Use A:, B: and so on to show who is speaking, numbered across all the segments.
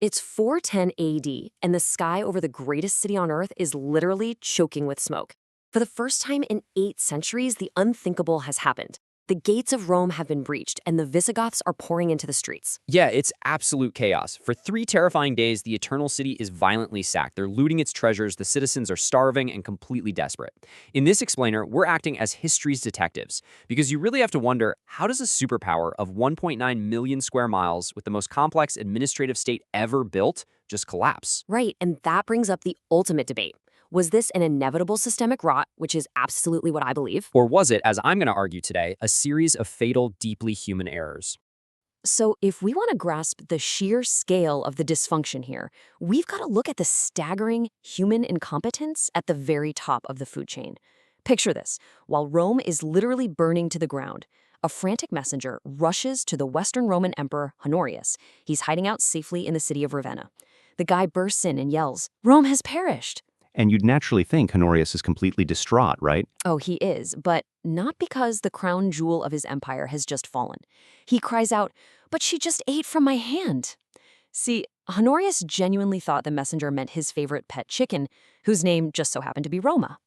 A: It's 410 AD, and the sky over the greatest city on Earth is literally choking with smoke. For the first time in 8 centuries, the unthinkable has happened. The gates of Rome have been breached, and the Visigoths are pouring into the streets.
B: Yeah, it's absolute chaos. For 3 terrifying days, the Eternal City is violently sacked. They're looting its treasures, the citizens are starving and completely desperate. In this explainer, we're acting as history's detectives, because you really have to wonder, how does a superpower of 1.9 million square miles with the most complex administrative state ever built just collapse?
A: Right, and that brings up the ultimate debate. Was this an inevitable systemic rot, which is absolutely what I believe?
B: Or was it, as I'm going to argue today, a series of fatal, deeply human errors?
A: So, if we want to grasp the sheer scale of the dysfunction here, we've got to look at the staggering human incompetence at the very top of the food chain. Picture this. While Rome is literally burning to the ground, a frantic messenger rushes to the Western Roman Emperor Honorius. He's hiding out safely in the city of Ravenna. The guy bursts in and yells, "Rome has perished!"
C: And you'd naturally think Honorius is completely distraught, right?
A: Oh, he is, but not because the crown jewel of his empire has just fallen. He cries out, "But she just ate from my hand." See, Honorius genuinely thought the messenger meant his favorite pet chicken, whose name just so happened to be Roma.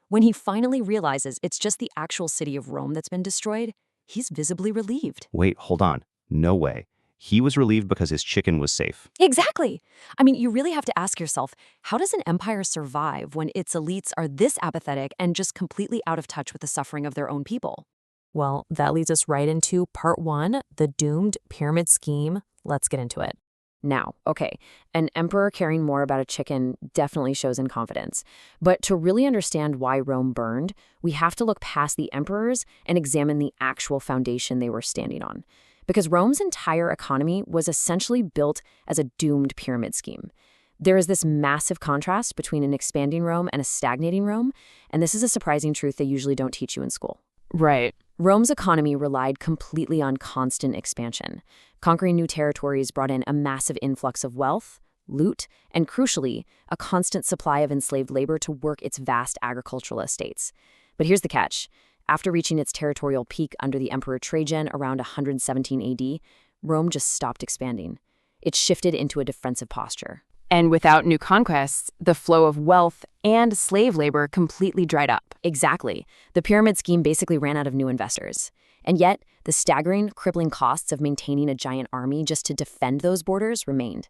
A: When he finally realizes it's just the actual city of Rome that's been destroyed, he's visibly relieved.
C: Wait, hold on. No way. He was relieved because his chicken was safe.
A: Exactly. I mean, you really have to ask yourself, how does an empire survive when its elites are this apathetic and just completely out of touch with the suffering of their own people?
D: Well, that leads us right into part 1, the doomed pyramid scheme. Let's get into it.
A: Now, okay, an emperor caring more about a chicken definitely shows in confidence. But to really understand why Rome burned, we have to look past the emperors and examine the actual foundation they were standing on. Because Rome's entire economy was essentially built as a doomed pyramid scheme. There is this massive contrast between an expanding Rome and a stagnating Rome, and this is a surprising truth they usually don't teach you in school.
D: Right.
A: Rome's economy relied completely on constant expansion. Conquering new territories brought in a massive influx of wealth, loot, and crucially, a constant supply of enslaved labor to work its vast agricultural estates. But here's the catch. After reaching its territorial peak under the Emperor Trajan around 117 AD, Rome just stopped expanding. It shifted into a defensive posture.
D: And without new conquests, the flow of wealth and slave labor completely dried up.
A: Exactly. The pyramid scheme basically ran out of new investors. And yet, the staggering, crippling costs of maintaining a giant army just to defend those borders remained.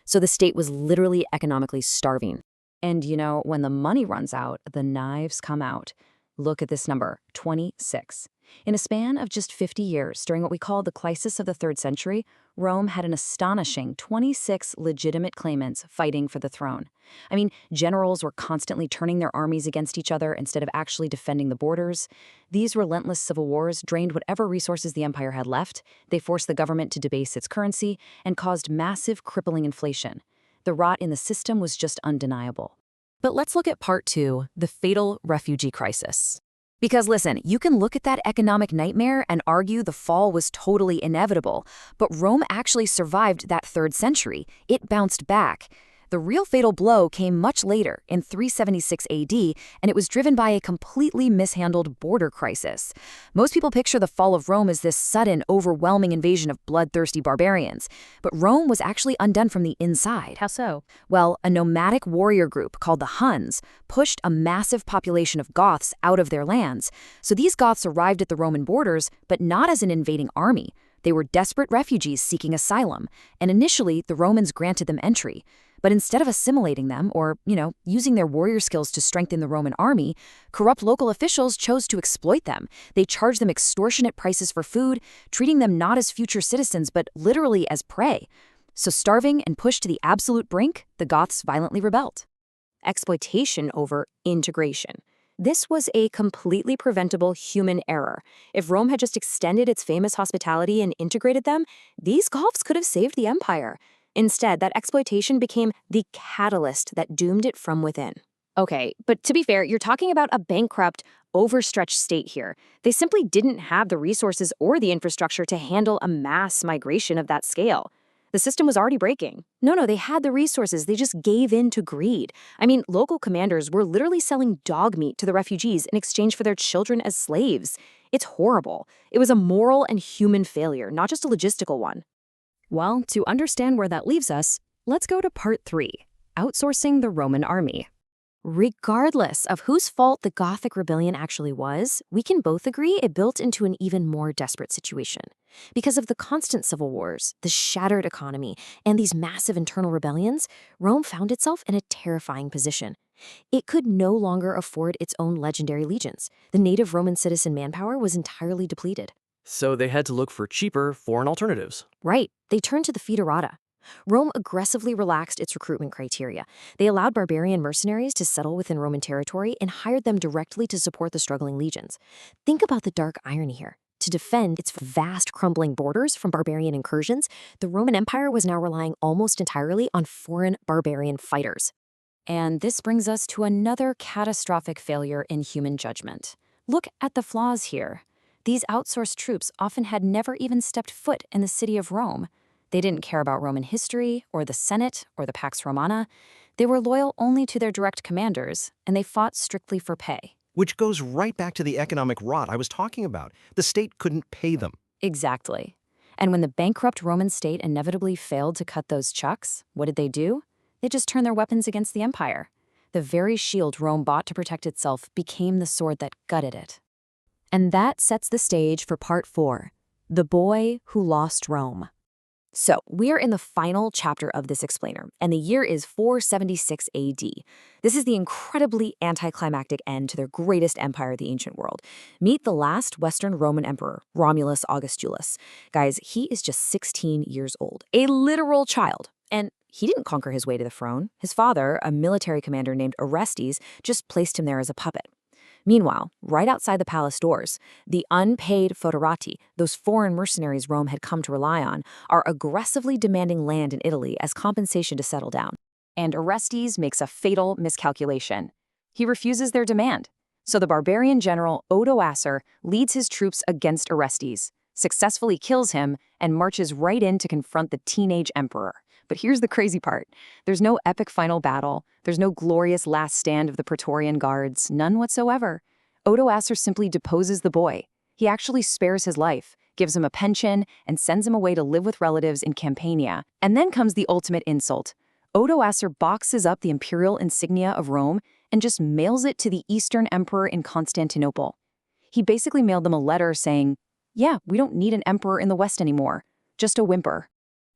A: So the state was literally economically starving. And when the money runs out, the knives come out. Look at this number, 26. In a span of just 50 years, during what we call the crisis of the 3rd century, Rome had an astonishing 26 legitimate claimants fighting for the throne. I mean, generals were constantly turning their armies against each other instead of actually defending the borders. These relentless civil wars drained whatever resources the empire had left. They forced the government to debase its currency and caused massive, crippling inflation. The rot in the system was just undeniable.
D: But let's look at part 2, the fatal refugee crisis.
A: Because listen, you can look at that economic nightmare and argue the fall was totally inevitable, but Rome actually survived that 3rd century. It bounced back. The real fatal blow came much later, in 376 AD, and it was driven by a completely mishandled border crisis. Most people picture the fall of Rome as this sudden, overwhelming invasion of bloodthirsty barbarians, but Rome was actually undone from the inside.
D: How so?
A: Well, a nomadic warrior group called the Huns pushed a massive population of Goths out of their lands. So these Goths arrived at the Roman borders, but not as an invading army. They were desperate refugees seeking asylum, and initially the Romans granted them entry. But instead of assimilating them or, using their warrior skills to strengthen the Roman army, corrupt local officials chose to exploit them. They charged them extortionate prices for food, treating them not as future citizens but literally as prey. So starving and pushed to the absolute brink, the Goths violently rebelled. Exploitation over integration. This was a completely preventable human error. If Rome had just extended its famous hospitality and integrated them, these Goths could have saved the empire. Instead, that exploitation became the catalyst that doomed it from within. Okay, but to be fair, you're talking about a bankrupt, overstretched state here. They simply didn't have the resources or the infrastructure to handle a mass migration of that scale. The system was already breaking. No, they had the resources. They just gave in to greed. I mean, local commanders were literally selling dog meat to the refugees in exchange for their children as slaves. It's horrible. It was a moral and human failure, not just a logistical one. Well, to understand where that leaves us, let's go to part 3, outsourcing the Roman army. Regardless of whose fault the Gothic rebellion actually was, we can both agree it built into an even more desperate situation. Because of the constant civil wars, the shattered economy, and these massive internal rebellions, Rome found itself in a terrifying position. It could no longer afford its own legendary legions. The native Roman citizen manpower was entirely depleted.
E: So they had to look for cheaper foreign alternatives.
A: Right, they turned to the foederata. Rome aggressively relaxed its recruitment criteria. They allowed barbarian mercenaries to settle within Roman territory and hired them directly to support the struggling legions. Think about the dark irony here. To defend its vast crumbling borders from barbarian incursions, the Roman Empire was now relying almost entirely on foreign barbarian fighters. And this brings us to another catastrophic failure in human judgment. Look at the flaws here. These outsourced troops often had never even stepped foot in the city of Rome. They didn't care about Roman history, or the Senate, or the Pax Romana. They were loyal only to their direct commanders, and they fought strictly for pay.
F: Which goes right back to the economic rot I was talking about. The state couldn't pay them.
A: Exactly. And when the bankrupt Roman state inevitably failed to cut those chucks, what did they do? They just turned their weapons against the empire. The very shield Rome bought to protect itself became the sword that gutted it. And that sets the stage for part 4, the boy who lost Rome. So, we are in the final chapter of this explainer, and the year is 476 AD. This is the incredibly anticlimactic end to their greatest empire of the ancient world. Meet the last Western Roman emperor, Romulus Augustulus. Guys, he is just 16 years old, a literal child. And he didn't conquer his way to the throne. His father, a military commander named Orestes, just placed him there as a puppet. Meanwhile, right outside the palace doors, the unpaid foederati, those foreign mercenaries Rome had come to rely on, are aggressively demanding land in Italy as compensation to settle down. And Orestes makes a fatal miscalculation. He refuses their demand. So the barbarian general Odoacer leads his troops against Orestes, successfully kills him, and marches right in to confront the teenage emperor. But here's the crazy part. There's no epic final battle. There's no glorious last stand of the Praetorian Guards, none whatsoever. Odoacer simply deposes the boy. He actually spares his life, gives him a pension, and sends him away to live with relatives in Campania. And then comes the ultimate insult. Odoacer boxes up the imperial insignia of Rome and just mails it to the Eastern Emperor in Constantinople. He basically mailed them a letter saying, yeah, we don't need an emperor in the West anymore, just a whimper.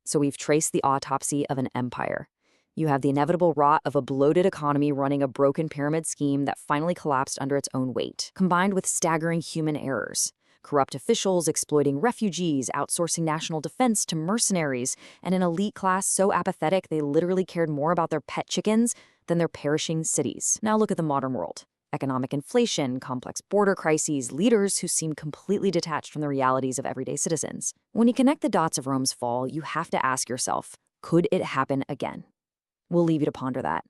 A: So we've traced the autopsy of an empire. You have the inevitable rot of a bloated economy running a broken pyramid scheme that finally collapsed under its own weight, combined with staggering human errors. Corrupt officials exploiting refugees, outsourcing national defense to mercenaries, and an elite class so apathetic they literally cared more about their pet chickens than their perishing cities. Now look at the modern world. Economic inflation, complex border crises, leaders who seem completely detached from the realities of everyday citizens. When you connect the dots of Rome's fall, you have to ask yourself, could it happen again? We'll leave you to ponder that.